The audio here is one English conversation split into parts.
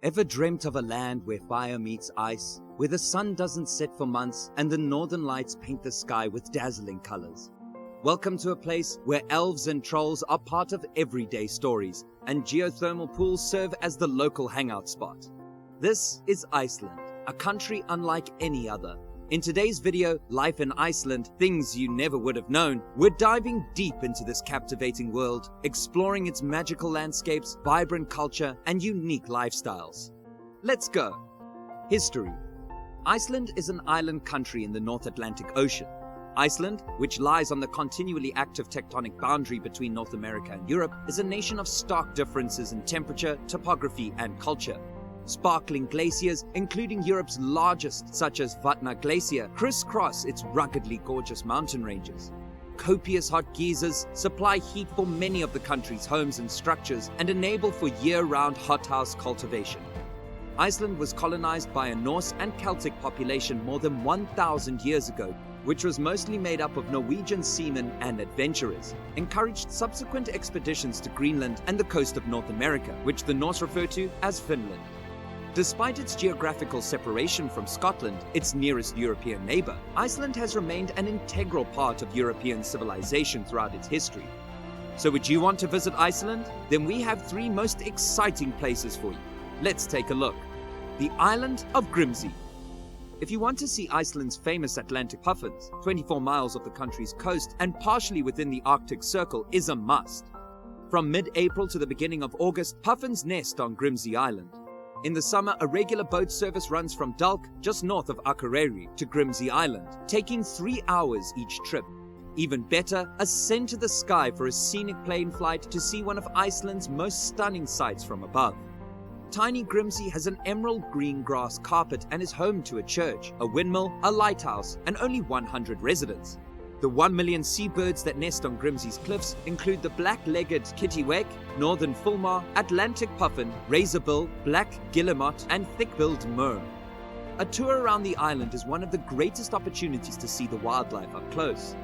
Ever dreamt of a land where fire meets ice, where the sun doesn't set for months and the northern lights paint the sky with dazzling colors? Welcome to a place where elves and trolls are part of everyday stories, and geothermal pools serve as the local hangout spot. This is Iceland, a country unlike any other. In today's video, Life in Iceland, Things You Never Would Have Known, we're diving deep into this captivating world, exploring its magical landscapes, vibrant culture, and unique lifestyles. Let's go! History. Iceland is an island country in the North Atlantic Ocean. Iceland, which lies on the continually active tectonic boundary between North America and Europe, is a nation of stark differences in temperature, topography, and culture. Sparkling glaciers, including Europe's largest, such as Vatna Glacier, crisscross its ruggedly gorgeous mountain ranges. Copious hot geysers supply heat for many of the country's homes and structures and enable for year-round hothouse cultivation. Iceland was colonized by a Norse and Celtic population more than 1,000 years ago, which was mostly made up of Norwegian seamen and adventurers, encouraged subsequent expeditions to Greenland and the coast of North America, which the Norse refer to as Finland. Despite its geographical separation from Scotland, its nearest European neighbor, Iceland has remained an integral part of European civilization throughout its history. So would you want to visit Iceland? Then we have 3 most exciting places for you. Let's take a look. The island of Grimsey. If you want to see Iceland's famous Atlantic puffins, 24 miles of the country's coast and partially within the Arctic Circle is a must. From mid-April to the beginning of August, puffins nest on Grimsey Island. In the summer, a regular boat service runs from Dalk, just north of Akureyri, to Grimsey Island, taking 3 hours each trip. Even better, ascend to the sky for a scenic plane flight to see one of Iceland's most stunning sights from above. Tiny Grimsey has an emerald green grass carpet and is home to a church, a windmill, a lighthouse, and only 100 residents. The 1 million seabirds that nest on Grimsey's cliffs include the black-legged kittiwake, northern fulmar, Atlantic puffin, razorbill, black guillemot, and thick-billed murre. A tour around the island is one of the greatest opportunities to see the wildlife up close.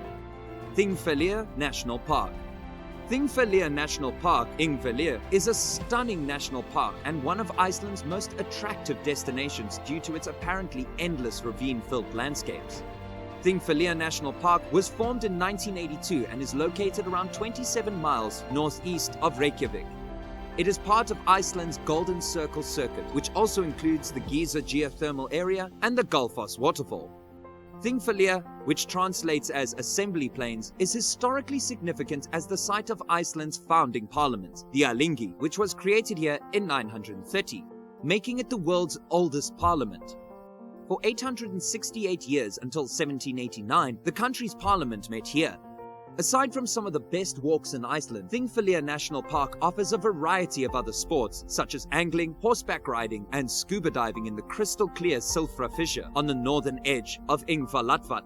Thingvellir National Park. Thingvellir National Park, Ingvellir, is a stunning national park and one of Iceland's most attractive destinations due to its apparently endless ravine-filled landscapes. Thingvellir National Park was formed in 1982 and is located around 27 miles northeast of Reykjavik. It is part of Iceland's Golden Circle Circuit, which also includes the Giza geothermal area and the Gullfoss waterfall. Thingvellir, which translates as assembly plains, is historically significant as the site of Iceland's founding parliament, the Alþingi, which was created here in 930, making it the world's oldest parliament. For 868 years until 1789, the country's parliament met here. Aside from some of the best walks in Iceland, Thingvellir National Park offers a variety of other sports, such as angling, horseback riding, and scuba diving in the crystal-clear Silfra fissure on the northern edge of Ingvallavatn.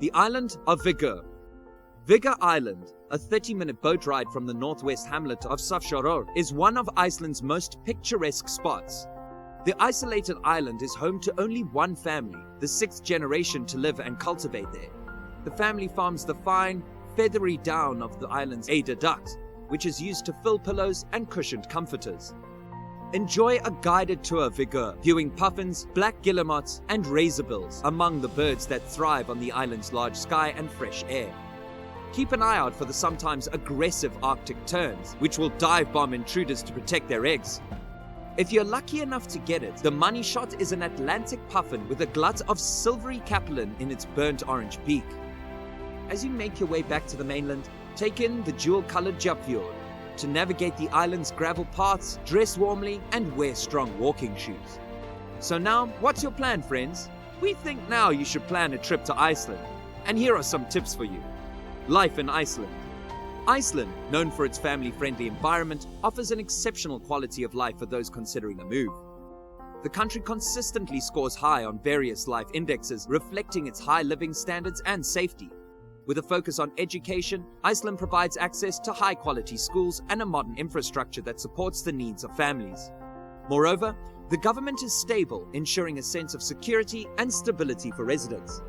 The island of Vigur. Vigur Island, a 30-minute boat ride from the northwest hamlet of Safsjörður, is one of Iceland's most picturesque spots. The isolated island is home to only one family, the 6th generation to live and cultivate there. The family farms the fine, feathery down of the island's eider duck, which is used to fill pillows and cushioned comforters. Enjoy a guided tour of Vigur, viewing puffins, black guillemots, and razorbills, among the birds that thrive on the island's large sky and fresh air. Keep an eye out for the sometimes aggressive Arctic terns, which will dive bomb intruders to protect their eggs. If you're lucky enough to get it, the money shot is an Atlantic puffin with a glut of silvery capelin in its burnt orange beak. As you make your way back to the mainland, take in the jewel-colored Djúpafjörð. To navigate the island's gravel paths, dress warmly, and wear strong walking shoes. So now, what's your plan, friends? We think now you should plan a trip to Iceland. And here are some tips for you. Life in Iceland. Iceland, known for its family-friendly environment, offers an exceptional quality of life for those considering a move. The country consistently scores high on various life indexes, reflecting its high living standards and safety. With a focus on education, Iceland provides access to high-quality schools and a modern infrastructure that supports the needs of families. Moreover, the government is stable, ensuring a sense of security and stability for residents.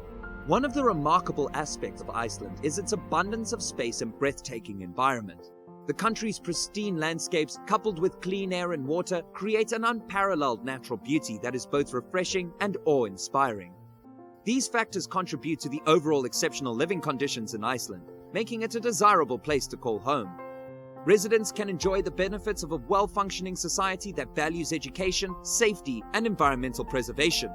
One of the remarkable aspects of Iceland is its abundance of space and breathtaking environment. The country's pristine landscapes, coupled with clean air and water, create an unparalleled natural beauty that is both refreshing and awe-inspiring. These factors contribute to the overall exceptional living conditions in Iceland, making it a desirable place to call home. Residents can enjoy the benefits of a well-functioning society that values education, safety, and environmental preservation.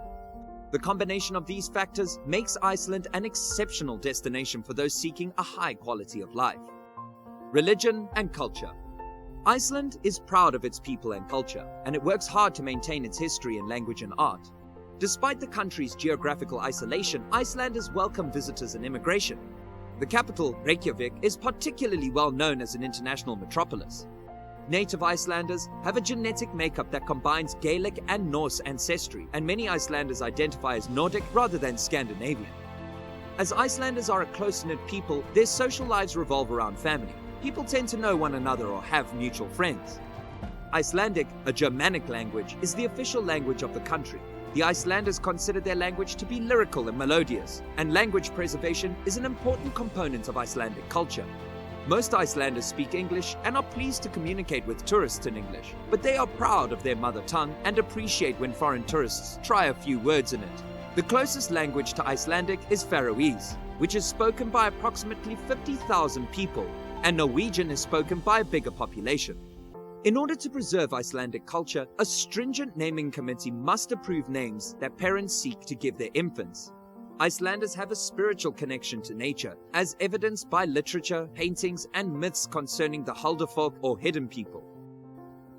The combination of these factors makes Iceland an exceptional destination for those seeking a high quality of life. Religion and culture. Iceland is proud of its people and culture, and it works hard to maintain its history in language and art. Despite the country's geographical isolation, Icelanders welcome visitors and immigration. The capital, Reykjavik, is particularly well known as an international metropolis. Native Icelanders have a genetic makeup that combines Gaelic and Norse ancestry, and many Icelanders identify as Nordic rather than Scandinavian. As Icelanders are a close-knit people, their social lives revolve around family. People tend to know one another or have mutual friends. Icelandic, a Germanic language, is the official language of the country. The Icelanders consider their language to be lyrical and melodious, and language preservation is an important component of Icelandic culture. Most Icelanders speak English and are pleased to communicate with tourists in English, but they are proud of their mother tongue and appreciate when foreign tourists try a few words in it. The closest language to Icelandic is Faroese, which is spoken by approximately 50,000 people, and Norwegian is spoken by a bigger population. In order to preserve Icelandic culture, a stringent naming committee must approve names that parents seek to give their infants. Icelanders have a spiritual connection to nature, as evidenced by literature, paintings, and myths concerning the Huldufolk or hidden people.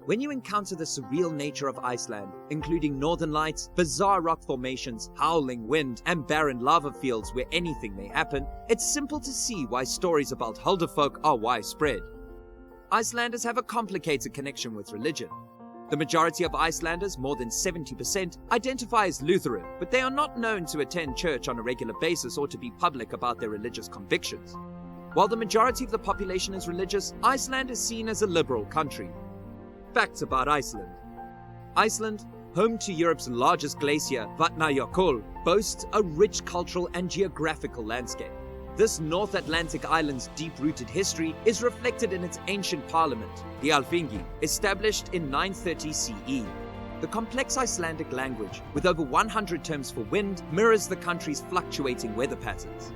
When you encounter the surreal nature of Iceland, including northern lights, bizarre rock formations, howling wind, and barren lava fields where anything may happen, it's simple to see why stories about Huldufolk are widespread. Icelanders have a complicated connection with religion. The majority of Icelanders, more than 70%, identify as Lutheran, but they are not known to attend church on a regular basis or to be public about their religious convictions. While the majority of the population is religious, Iceland is seen as a liberal country. Facts about Iceland. Iceland, home to Europe's largest glacier, Vatnajökull, boasts a rich cultural and geographical landscape. This North Atlantic island's deep-rooted history is reflected in its ancient parliament, the Alþingi, established in 930 CE. The complex Icelandic language, with over 100 terms for wind, mirrors the country's fluctuating weather patterns.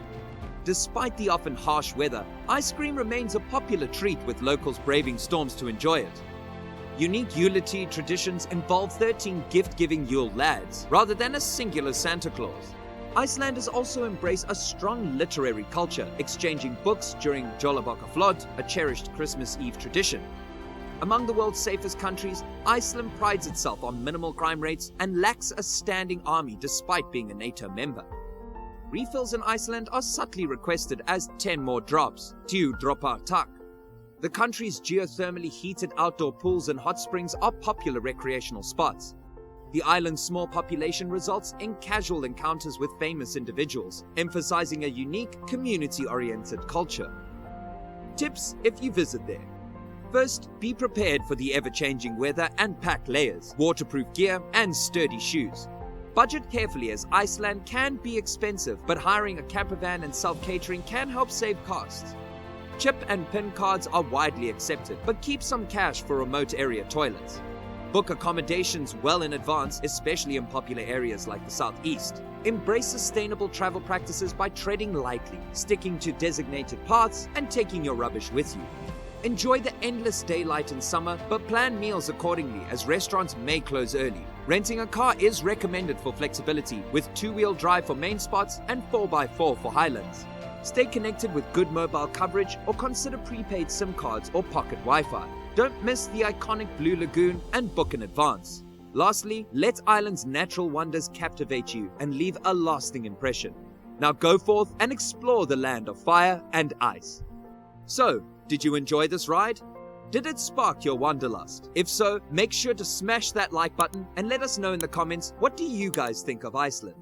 Despite the often harsh weather, ice cream remains a popular treat, with locals braving storms to enjoy it. Unique Yuletide traditions involve 13 gift-giving Yule lads, rather than a singular Santa Claus. Icelanders also embrace a strong literary culture, exchanging books during Jólabókaflóð, a cherished Christmas Eve tradition. Among the world's safest countries, Iceland prides itself on minimal crime rates and lacks a standing army despite being a NATO member. Refills in Iceland are subtly requested as 10 more drops, 2 droppar takk. The country's geothermally heated outdoor pools and hot springs are popular recreational spots. The island's small population results in casual encounters with famous individuals, emphasizing a unique, community-oriented culture. Tips if you visit there. First, be prepared for the ever-changing weather and pack layers, waterproof gear, and sturdy shoes. Budget carefully, as Iceland can be expensive, but hiring a campervan and self-catering can help save costs. Chip and PIN cards are widely accepted, but keep some cash for remote area toilets. Book accommodations well in advance, especially in popular areas like the Southeast. Embrace sustainable travel practices by treading lightly, sticking to designated paths, and taking your rubbish with you. Enjoy the endless daylight in summer, but plan meals accordingly, as restaurants may close early. Renting a car is recommended for flexibility, with 2-wheel drive for main spots and 4x4 for highlands. Stay connected with good mobile coverage, or consider prepaid SIM cards or pocket Wi-Fi. Don't miss the iconic Blue Lagoon, and book in advance. Lastly, let Iceland's natural wonders captivate you and leave a lasting impression. Now go forth and explore the land of fire and ice. So, did you enjoy this ride? Did it spark your wanderlust? If so, make sure to smash that like button and let us know in the comments, what do you guys think of Iceland?